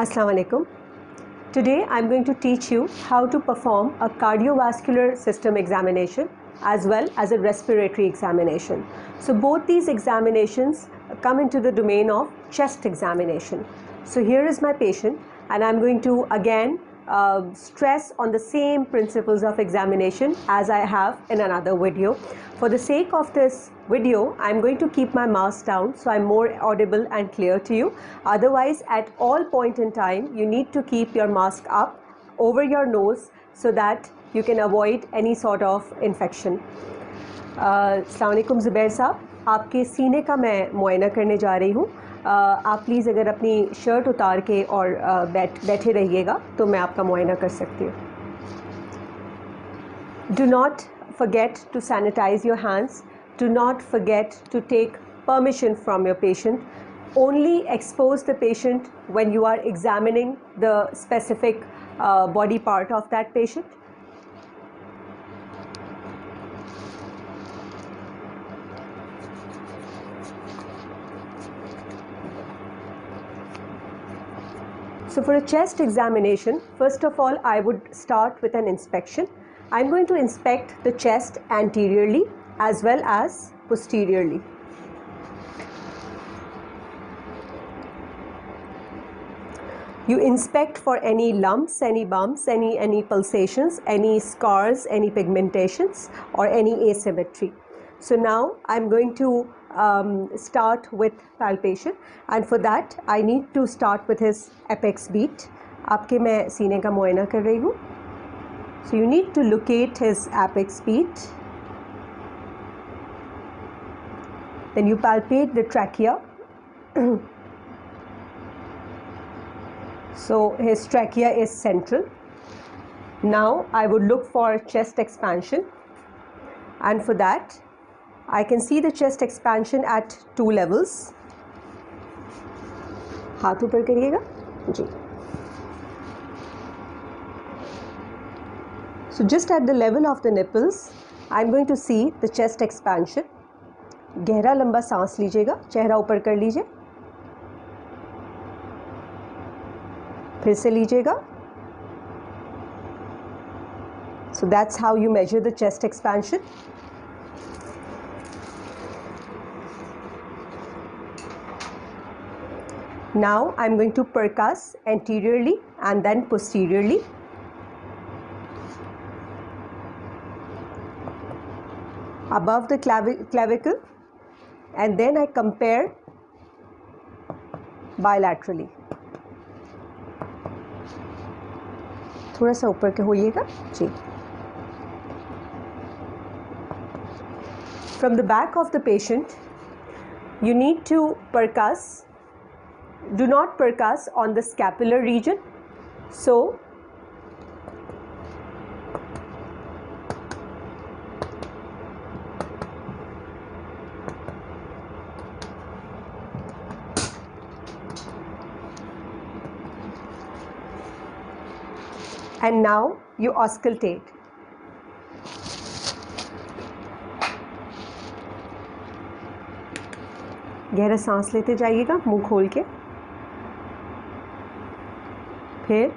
Assalamu alaikum. Today I'm going to teach you how to perform a cardiovascular system examination as well as a respiratory examination. So both these examinations come into the domain of chest examination. So here is my patient and I'm going to again stress on the same principles of examination as I have in another video. For the sake of this video, I'm going to keep my mask down so I'm more audible and clear to you. Otherwise, at all point in time, you need to keep your mask up over your nose so that you can avoid any sort of infection. अस्सलाम वालेकुम ज़ुबैर साहब, आपके सीने का मैं मुआयना करने जा रही हूँ. आप प्लीज़ अगर अपनी शर्ट उतार के और बैठे रहिएगा तो मैं आपका मुआयना कर सकती हूँ. Do not forget to sanitize your hands. Do not forget to take permission from your patient. Only expose the patient when you are examining the specific body part of that patient. So for a chest examination, first of all, I would start with an inspection. I'm going to inspect the chest anteriorly as well as posteriorly. You inspect for any lumps, any bumps, any pulsations, any scars, any pigmentations or any asymmetry. So now I'm going to start with palpation, and for that I need to start with his apex beat. आपके मैं सीने का मुआयना कर रही हूँ. So you need to locate his apex beat. Then you palpate the trachea. So his trachea is central. Now I would look for chest expansion, and for that I can see the chest expansion at two levels. हाथ ऊपर करिएगा जी. So just at the level of the nipples, I'm going to see the chest expansion. गहरा लंबा सांस लीजिएगा, चेहरा ऊपर कर लीजिए, फिर से लीजिएगा. So that's how you measure the chest expansion. Now I'm going to percuss anteriorly and then posteriorly. Above the clavicle, and then I compare bilaterally. थोड़ा सा ऊपर के होइएगा जी. From the back of the patient, you need to percuss. Do not percuss on the scapular region. So and now you auscultate. गहरा सांस लेते जाइएगा मुंह खोल के. फिर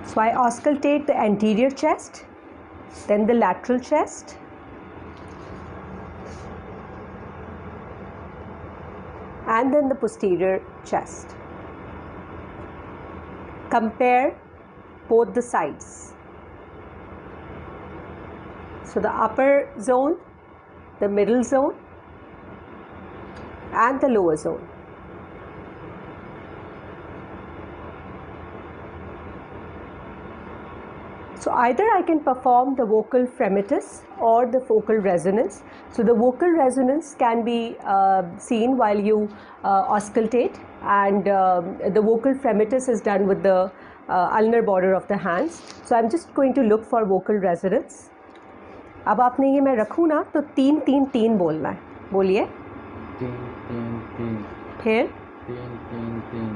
so I auscultate the anterior chest, then the lateral chest, and then the posterior chest. Compare both the sides. So the upper zone, the middle zone, and the lower zone. So either I can perform the vocal fremitus or the focal resonance. So the vocal resonance can be seen while you auscultate, and the vocal fremitus is done with the ulnar border of the hands. So I'm just going to look for vocal resonance. अब आपने ये मैं रखूँ ना तो 3 3 3 बोलना है. बोलिए. 3 3 3. फिर 3 3 3.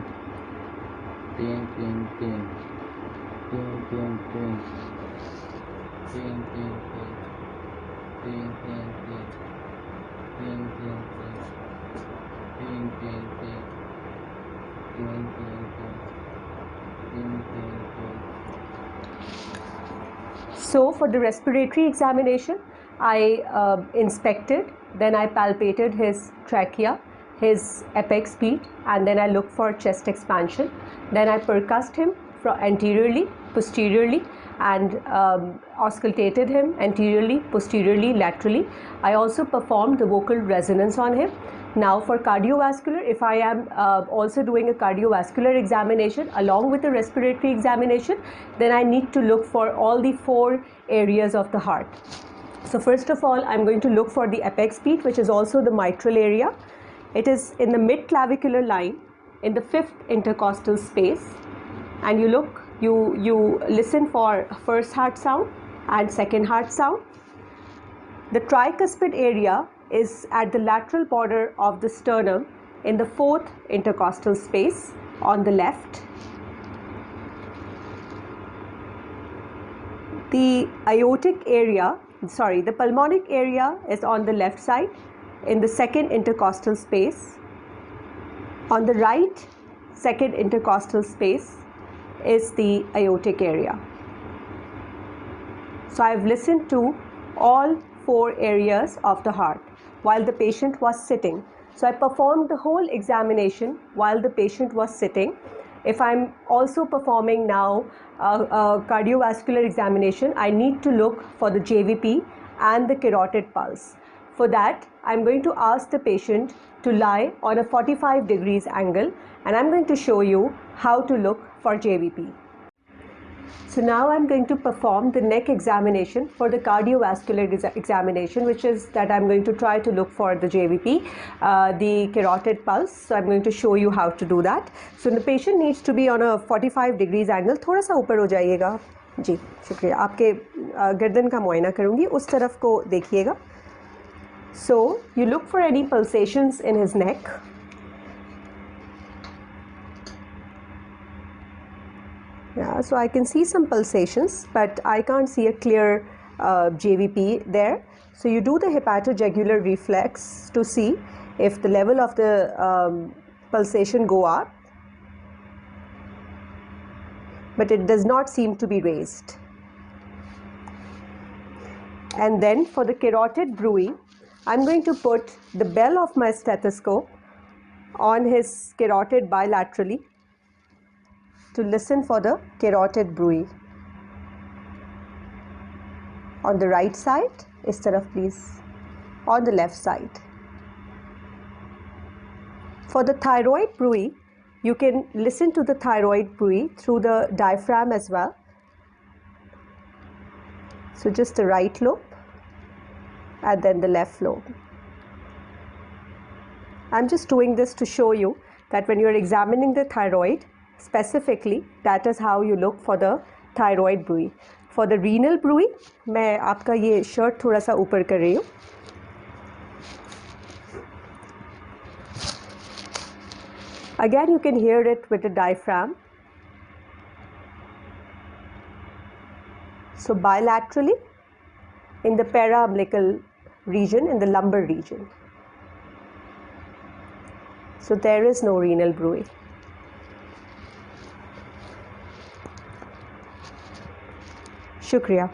3 3 3. So for the respiratory examination, I inspected, then I palpated his trachea, his apex beat, and then I looked for chest expansion. Then I percussed him from anteriorly, posteriorly, and auscultated him anteriorly, posteriorly, laterally. I also performed the vocal resonance on him. Now for cardiovascular, if I am also doing a cardiovascular examination along with a respiratory examination, then I need to look for all the 4 areas of the heart. So first of all, I'm going to look for the apex beat, which is also the mitral area. It is in the mid-clavicular line in the 5th intercostal space, and you listen for first heart sound and second heart sound. The tricuspid area is at the lateral border of the sternum in the 4th intercostal space on the left. The pulmonic area is on the left side in the 2nd intercostal space. On the right 2nd intercostal space is the aortic area. So I have listened to all 4 areas of the heart while the patient was sitting. So I performed the whole examination while the patient was sitting. If I'm also performing now a cardiovascular examination, I need to look for the JVP and the carotid pulse. For that, I'm going to ask the patient to lie on a 45 degrees angle, and I'm going to show you how to look for JVP. So now I'm going to perform the neck examination for the cardiovascular examination, which is that I'm going to try to look for the JVP, the carotid pulse. So I'm going to show you how to do that. So the patient needs to be on a 45 degrees angle. थोड़ा सा ऊपर हो जाइएगा जी, शुक्रिया. आपके गर्दन का मुआयना करूँगी, उस तरफ को देखिएगा. So you look for any pulsations in his neck. Yeah, so I can see some pulsations, but I can't see a clear JVP there. So you do the hepatojugular reflex to see if the level of the pulsation go up, but it does not seem to be raised. And then for the carotid bruit, I'm going to put the bell of my stethoscope on his carotid bilaterally to listen for the carotid bruit. On the right side, is taraf please, on the left side. For the thyroid bruit, you can listen to the thyroid bruit through the diaphragm as well. So just the right lobe and then the left lobe. I'm just doing this to show you that when you're examining the thyroid, specifically, that is how you look for the thyroid bruit. For the renal bruit, मैं आपका ये shirt थोड़ा सा ऊपर कर रही हूँ. Again, you can hear it with the diaphragm. So bilaterally in the paraumbilical region, in the lumbar region. So there is no renal bruit. Shukriya.